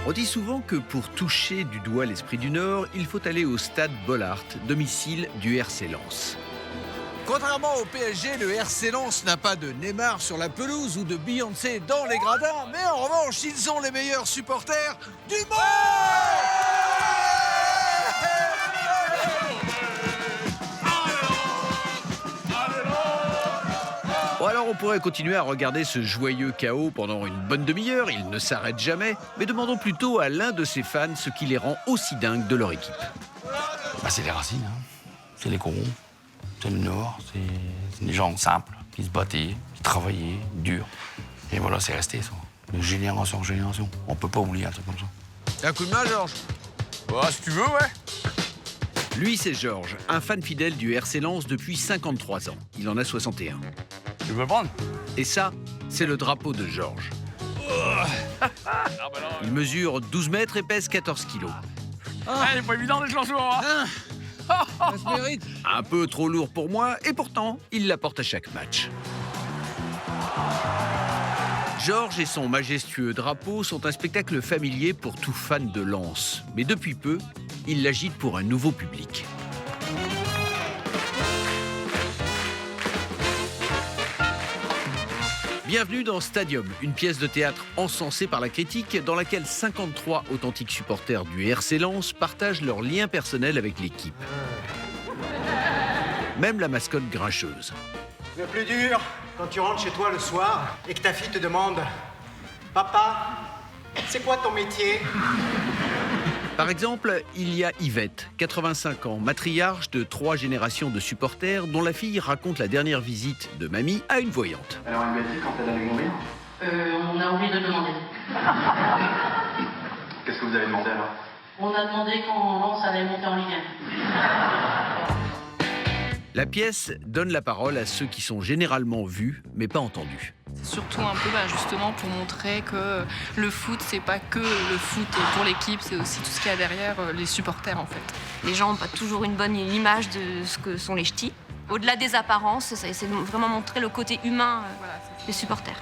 On dit souvent que pour toucher du doigt l'esprit du Nord, il faut aller au stade Bollaert, domicile du RC Lens. Contrairement au PSG, le RC Lens n'a pas de Neymar sur la pelouse ou de Beyoncé dans les gradins, mais en revanche, ils ont les meilleurs supporters du monde. Bon alors on pourrait continuer à regarder ce joyeux chaos pendant une bonne demi-heure, il ne s'arrête jamais, mais demandons plutôt à l'un de ses fans ce qui les rend aussi dingues de leur équipe. C'est les racines, hein. C'est les corons, c'est le Nord, c'est des gens simples, qui se battaient, qui travaillaient, durs. Et voilà, c'est resté ça, de génération en génération. On peut pas oublier un truc comme ça. Un coup de main, Georges? Si tu veux, ouais. Lui c'est Georges, un fan fidèle du RC Lens depuis 53 ans, il en a 61. Tu veux le prendre? Et ça, c'est le drapeau de Georges. Il mesure 12 mètres et pèse 14 kilos. C'est pas évident les chansons, hein. Ça se mérite. Un peu trop lourd pour moi, et pourtant, il l'apporte à chaque match. Georges et son majestueux drapeau sont un spectacle familier pour tout fan de Lens. Mais depuis peu, il l'agite pour un nouveau public. Bienvenue dans Stadium, une pièce de théâtre encensée par la critique dans laquelle 53 authentiques supporters du RC Lens partagent leurs liens personnels avec l'équipe. Même la mascotte grincheuse. Le plus dur, quand tu rentres chez toi le soir et que ta fille te demande « Papa, c'est quoi ton métier ?» Par exemple, il y a Yvette, 85 ans, matriarche de 3 générations de supporters dont la fille raconte la dernière visite de mamie à une voyante. Alors elle lui a dit quand elle allait mourir? On a oublié de demander. Qu'est-ce que vous avez demandé alors? On a demandé quand Lens allait monter en Ligue 1. La pièce donne la parole à ceux qui sont généralement vus, mais pas entendus. C'est surtout un peu justement pour montrer que le foot, c'est pas que le foot pour l'équipe, c'est aussi tout ce qu'il y a derrière les supporters en fait. Les gens n'ont pas toujours une bonne image de ce que sont les ch'tis. Au-delà des apparences, c'est vraiment montrer le côté humain des supporters.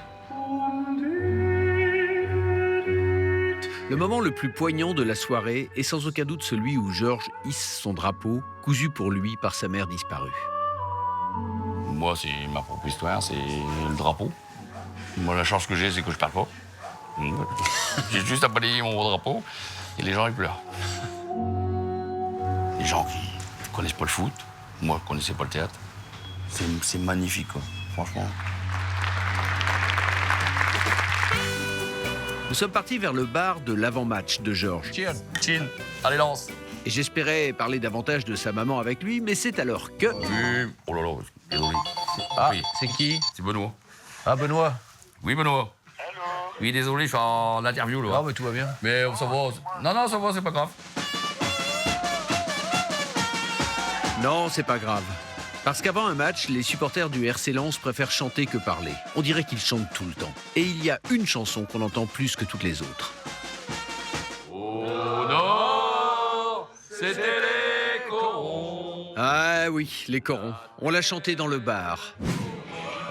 Le moment le plus poignant de la soirée est sans aucun doute celui où Georges hisse son drapeau, cousu pour lui par sa mère disparue. Moi, c'est ma propre histoire, c'est le drapeau. Moi, la chance que j'ai, c'est que je parle pas. J'ai juste à balayer mon drapeau et les gens, ils pleurent. Les gens qui connaissent pas le foot, moi, je connaissais pas le théâtre. C'est magnifique, quoi, franchement. Nous sommes partis vers le bar de l'avant-match de Georges. Cheers. Chin. Allez, lance. Et j'espérais parler davantage de sa maman avec lui, mais c'est alors que... Oui. Oh là là, désolé. Oui. C'est qui? C'est Benoît. Ah, Benoît. Oui, Benoît. Allô. Oui, désolé, je suis en interview, là. Ah, mais tout va bien. Mais ça va. Non, ça va, c'est pas grave. Non, c'est pas grave. Parce qu'avant un match, les supporters du RC Lens préfèrent chanter que parler. On dirait qu'ils chantent tout le temps. Et il y a une chanson qu'on entend plus que toutes les autres. Au Nord, c'était les corons. Ah oui, les corons. On l'a chanté dans le bar.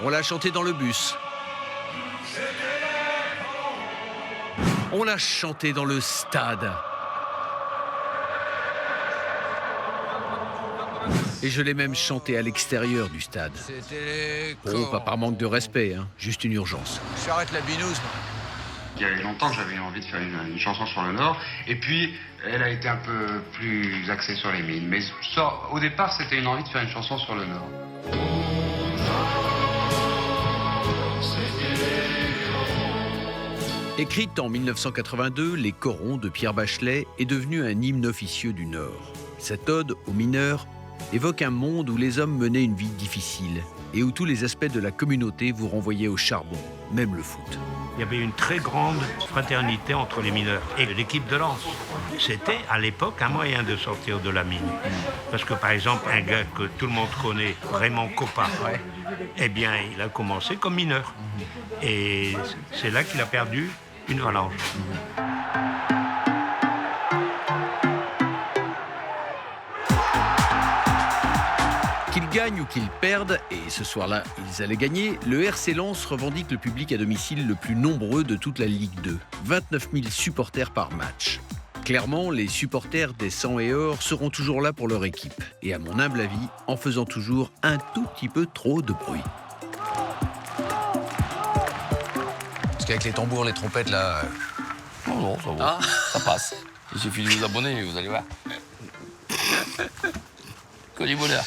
On l'a chanté dans le bus. On l'a chanté dans le stade. Et je l'ai même chanté à l'extérieur du stade. C'était Oh, pas par manque de respect, hein. Juste une urgence. J'arrête la binouse, moi. Il y a longtemps que j'avais envie de faire une chanson sur le Nord. Et puis, elle a été un peu plus axée sur les mines. Mais ça, au départ, c'était une envie de faire une chanson sur le Nord. Écrite en 1982, Les Corons de Pierre Bachelet est devenue un hymne officieux du Nord. Cette ode aux mineurs évoque un monde où les hommes menaient une vie difficile et où tous les aspects de la communauté vous renvoyaient au charbon, même le foot. Il y avait une très grande fraternité entre les mineurs et l'équipe de Lens. C'était à l'époque un moyen de sortir de la mine. Parce que par exemple, un gars que tout le monde connaît, Raymond Coppa, eh bien, il a commencé comme mineur. Et c'est là qu'il a perdu une phalange. Qu'il gagnent ou qu'ils perdent, et ce soir-là, ils allaient gagner, le RC Lens revendique le public à domicile le plus nombreux de toute la Ligue 2. 29 000 supporters par match. Clairement, les supporters des 100 et or seront toujours là pour leur équipe. Et à mon humble avis, en faisant toujours un tout petit peu trop de bruit. Parce qu'avec les tambours, les trompettes, là... Non, ça va. Ça passe. Il suffit de vous abonner, vous allez voir. Que du bonheur.